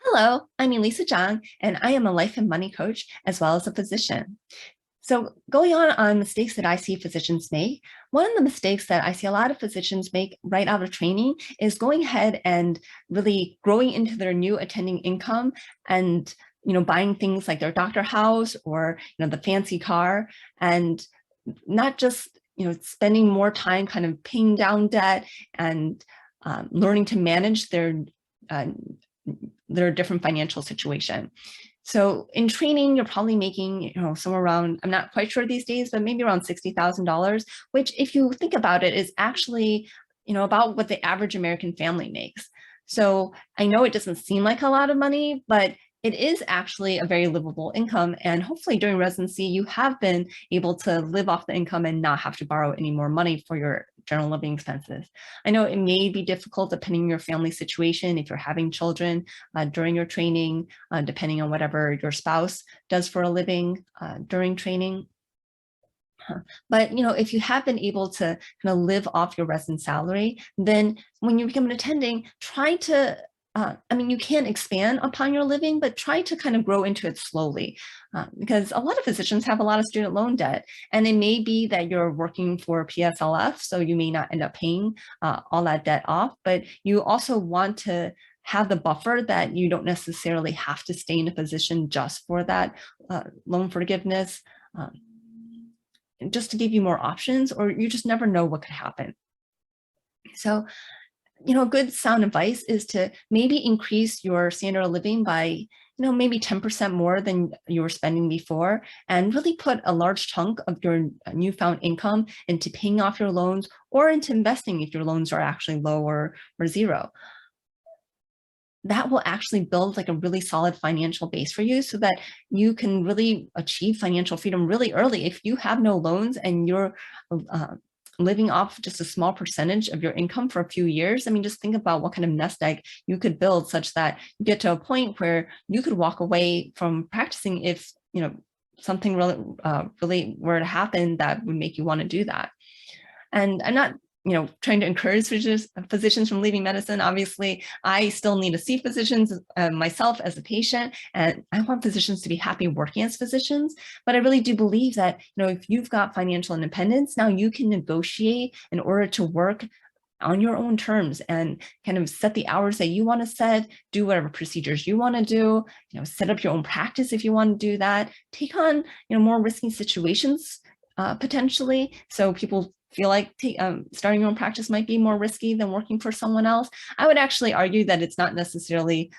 Hello, I'm Elisa Zhang, and I am a life and money coach as well as a physician. So going on mistakes that I see physicians make, one of the mistakes that I see a lot of physicians make right out of training is going ahead and really growing into their new attending income and buying things like their doctor house or the fancy car, and not just spending more time kind of paying down debt and learning to manage uh, their different financial situation. So in training, you're probably making, somewhere around, I'm not quite sure these days, but maybe around $60,000, which if you think about it is actually, about what the average American family makes. So I know it doesn't seem like a lot of money, but it is actually a very livable income. And hopefully during residency, you have been able to live off the income and not have to borrow any more money for your general living expenses. I know it may be difficult depending on your family situation, if you're having children during your training, depending on whatever your spouse does for a living during training. But if you have been able to kind of live off your resident salary, then when you become an attending, try to you can expand upon your living, but try to kind of grow into it slowly, because a lot of physicians have a lot of student loan debt, and it may be that you're working for PSLF, so you may not end up paying all that debt off, but you also want to have the buffer that you don't necessarily have to stay in a position just for that loan forgiveness. Just to give you more options, or you just never know what could happen. So, good sound advice is to maybe increase your standard of living by, maybe 10% more than you were spending before, and really put a large chunk of your newfound income into paying off your loans or into investing if your loans are actually low or zero. That will actually build like a really solid financial base for you so that you can really achieve financial freedom really early. If you have no loans and you're living off just a small percentage of your income for a few years, I mean, just think about what kind of nest egg you could build such that you get to a point where you could walk away from practicing if, something really were to happen that would make you want to do that. And I'm not trying to encourage physicians from leaving medicine. Obviously, I still need to see physicians myself as a patient, and I want physicians to be happy working as physicians. But I really do believe that, if you've got financial independence, now you can negotiate in order to work on your own terms and kind of set the hours that you want to set, do whatever procedures you want to do, set up your own practice if you want to do that, take on, more risky situations potentially. So people feel like starting your own practice might be more risky than working for someone else. I would actually argue that it's not necessarily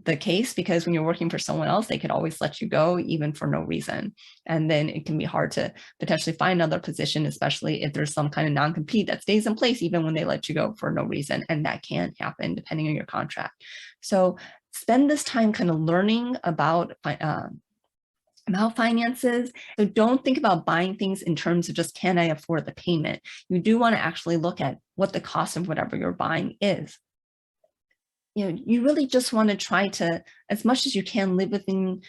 the case, because when you're working for someone else, they could always let you go even for no reason. And then it can be hard to potentially find another position, especially if there's some kind of non-compete that stays in place even when they let you go for no reason. And that can happen depending on your contract. So spend this time kind of learning about finances. So don't think about buying things in terms of just, can I afford the payment? You do want to actually look at what the cost of whatever you're buying is. You really just want to try to, as much as you can, live within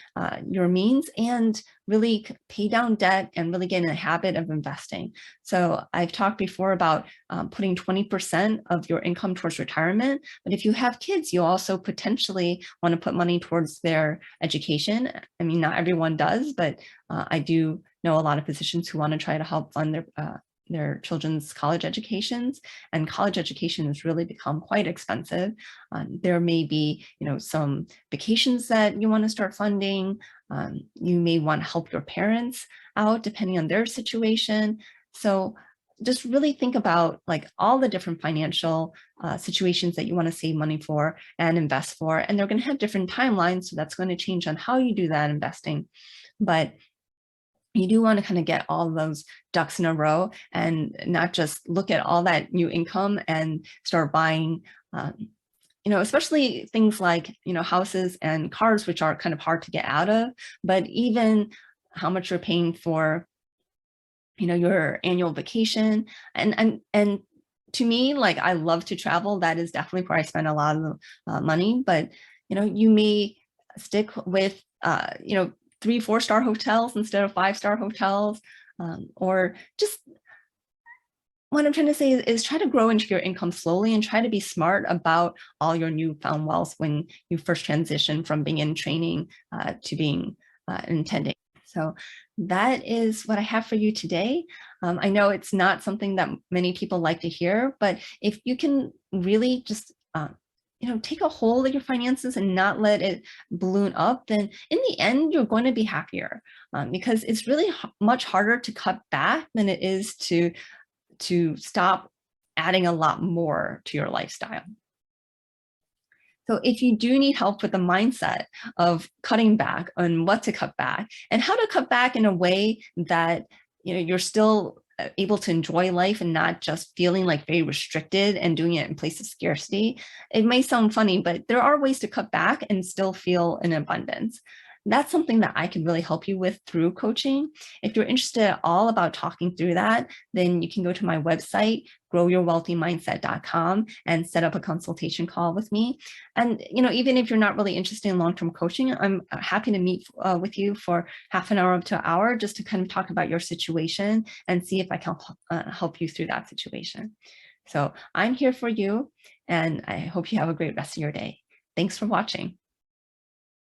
your means and really pay down debt and really get in a habit of investing. So I've talked before about putting 20% of your income towards retirement, but if you have kids, you also potentially want to put money towards their education. I mean, not everyone does, but I do know a lot of physicians who want to try to help fund their children's college educations, and college education has really become quite expensive. There may be, some vacations that you want to start funding. You may want to help your parents out depending on their situation. So just really think about like all the different financial situations that you want to save money for and invest for, and they're going to have different timelines. So that's going to change on how you do that investing. But you do want to kind of get all of those ducks in a row and not just look at all that new income and start buying, especially things like, houses and cars, which are kind of hard to get out of, but even how much you're paying for, your annual vacation. And to me, like, I love to travel. That is definitely where I spend a lot of money, but, you may stick with, 3-4 star hotels instead of 5-star hotels, or just what I'm trying to say is try to grow into your income slowly and try to be smart about all your newfound wealth when you first transition from being in training to being intending. So that is what I have for you today. I know it's not something that many people like to hear, but if you can really just take a hold of your finances and not let it balloon up, then in the end, you're going to be happier because it's really much harder to cut back than it is to stop adding a lot more to your lifestyle. So if you do need help with the mindset of cutting back on what to cut back and how to cut back in a way that you're still able to enjoy life and not just feeling like very restricted and doing it in place of scarcity, it may sound funny, but there are ways to cut back and still feel in abundance. That's something that I can really help you with through coaching. If you're interested at all about talking through that, then you can go to my website, growyourwealthymindset.com, and set up a consultation call with me. And even if you're not really interested in long-term coaching, I'm happy to meet with you for half an hour up to an hour just to kind of talk about your situation and see if I can help you through that situation. So I'm here for you, and I hope you have a great rest of your day. Thanks for watching.